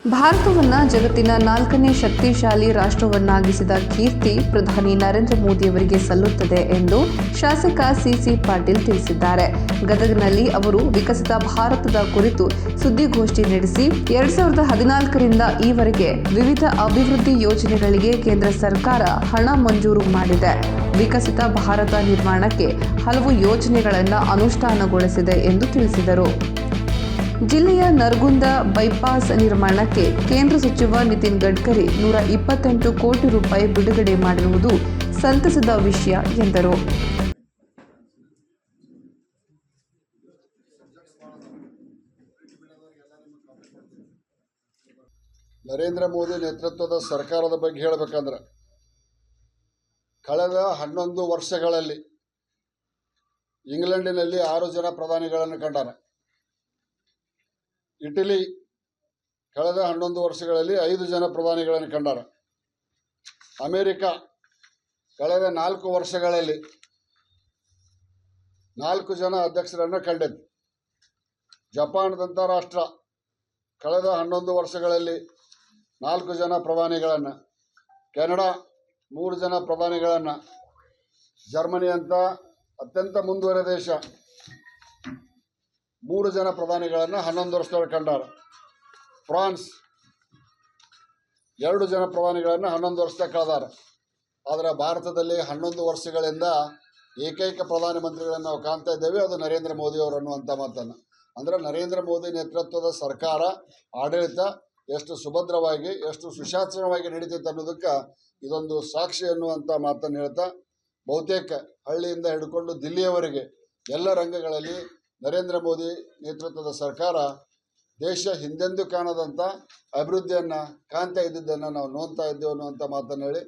ಭಾರತವನ್ನು ಜಗತ್ತಿನ 4ನೇ ಶಕ್ತಿಶಾಲಿ ರಾಷ್ಟ್ರವನ್ನಾಗಿಸಿದ ಕೀರ್ತಿ ಪ್ರಧಾನಿ ನರೇಂದ್ರ ಮೋದಿಯವರಿಗೆ ಸಲ್ಲುತ್ತದೆ ಎಂದು ಶಾಸಕ ಸಿಸಿ ಪಾಟೀಲ್ ತಿಳಿಸಿದ್ದಾರೆ. ಗದಗನಲ್ಲಿ ಅವರು ವಿಕಸಿತ ಭಾರತದ ಕುರಿತು ಸುದ್ದಿಗೋಷ್ಠಿ ನಡೆಸಿ 2014ರಿಂದ ಈವರೆಗೆ ವಿವಿಧ ಅಭಿವೃದ್ಧಿ ಯೋಜನೆಗಳಿಗೆ ಕೇಂದ್ರ ಸರ್ಕಾರ ಹಣ ಮಂಜೂರು ಮಾಡಿದೆ. ವಿಕಸಿತ ಭಾರತ ನಿರ್ಮಾಣಕ್ಕೆ ಹಲವು ಯೋಜನೆಗಳನ್ನು ಅನುಷ್ಠಾನಗೊಳಿಸಿದೆ ಎಂದು ತಿಳಿಸಿದರು. ಜಿಲ್ಲೆಯ ನರಗುಂದ ಬೈಪಾಸ್ ನಿರ್ಮಾಣಕ್ಕೆ ಕೇಂದ್ರ ಸಚಿವ ನಿತಿನ್ ಗಡ್ಕರಿ 128 ಕೋಟಿ ರೂಪಾಯಿ ಬಿಡುಗಡೆ ಮಾಡಿರುವುದು ಸಂತಸದ ವಿಷಯ ಎಂದರು. ನರೇಂದ್ರ ಮೋದಿ ನೇತೃತ್ವದ ಸರ್ಕಾರದ ಬಗ್ಗೆ ಹೇಳಬೇಕಂದ್ರೆ ಕಳೆದ 11 ವರ್ಷಗಳಲ್ಲಿ ಇಂಗ್ಲೆಂಡಿನಲ್ಲಿ 6 ಜನ ಪ್ರಧಾನಿಗಳನ್ನು ಕಂಡಾರ. ಇಟಲಿ ಕಳೆದ 11 ವರ್ಷಗಳಲ್ಲಿ 5 ಜನ ಪ್ರಧಾನಿಗಳನ್ನು ಕಂಡಾರ. ಅಮೆರಿಕ ಕಳೆದ 4 ವರ್ಷಗಳಲ್ಲಿ 4 ಜನ ಅಧ್ಯಕ್ಷರನ್ನು ಕಂಡಿದೆ. ಜಪಾನ್ದಂಥ ರಾಷ್ಟ್ರ ಕಳೆದ 11 ವರ್ಷಗಳಲ್ಲಿ 4 ಜನ ಪ್ರಧಾನಿಗಳನ್ನು, ಕೆನಡಾ 3 ಜನ ಪ್ರಧಾನಿಗಳನ್ನು, ಜರ್ಮನಿ ಅಂತ ಅತ್ಯಂತ ಮುಂದುವರೆದ ದೇಶ 3 ಜನ ಪ್ರಧಾನಿಗಳನ್ನು 11 ವರ್ಷದೊಳಗೆ ಕಂಡಾರ. ಫ್ರಾನ್ಸ್ 2 ಜನ ಪ್ರಧಾನಿಗಳನ್ನು 11 ವರ್ಷದಾಗ ಕಳೆದಾರ. ಆದರೆ ಭಾರತದಲ್ಲಿ 11 ವರ್ಷಗಳಿಂದ ಏಕೈಕ ಪ್ರಧಾನಮಂತ್ರಿಗಳನ್ನು ನಾವು ಕಾಣ್ತಾ ಇದ್ದೇವೆ, ಅದು ನರೇಂದ್ರ ಮೋದಿ ಅವರು ಅನ್ನುವಂಥ ಮಾತನ್ನು. ಅಂದರೆ ನರೇಂದ್ರ ಮೋದಿ ನೇತೃತ್ವದ ಸರ್ಕಾರ ಆಡಳಿತ ಎಷ್ಟು ಸುಭದ್ರವಾಗಿ ಎಷ್ಟು ಸುಶಾಸನವಾಗಿ ನಡೀತೈತೆ ಅನ್ನೋದಕ್ಕೆ ಇದೊಂದು ಸಾಕ್ಷಿ ಅನ್ನುವಂಥ ಮಾತನ್ನು ಹೇಳ್ತಾ, ಬಹುತೇಕ ಹಳ್ಳಿಯಿಂದ ಹಿಡ್ಕೊಂಡು ದಿಲ್ಲಿಯವರೆಗೆ ಎಲ್ಲ ರಂಗಗಳಲ್ಲಿ ನರೇಂದ್ರ ಮೋದಿ ನೇತೃತ್ವದ ಸರ್ಕಾರ ದೇಶ ಹಿಂದೆಂದೂ ಕಾಣದಂಥ ಅಭಿವೃದ್ಧಿಯನ್ನು ಕಾಣ್ತಾ ಇದ್ದಿದ್ದನ್ನು ನಾವು ನೋಡ್ತಾ ಇದ್ದೇವೆ ಅನ್ನುವಂಥ ಮಾತನ್ನು ಹೇಳಿ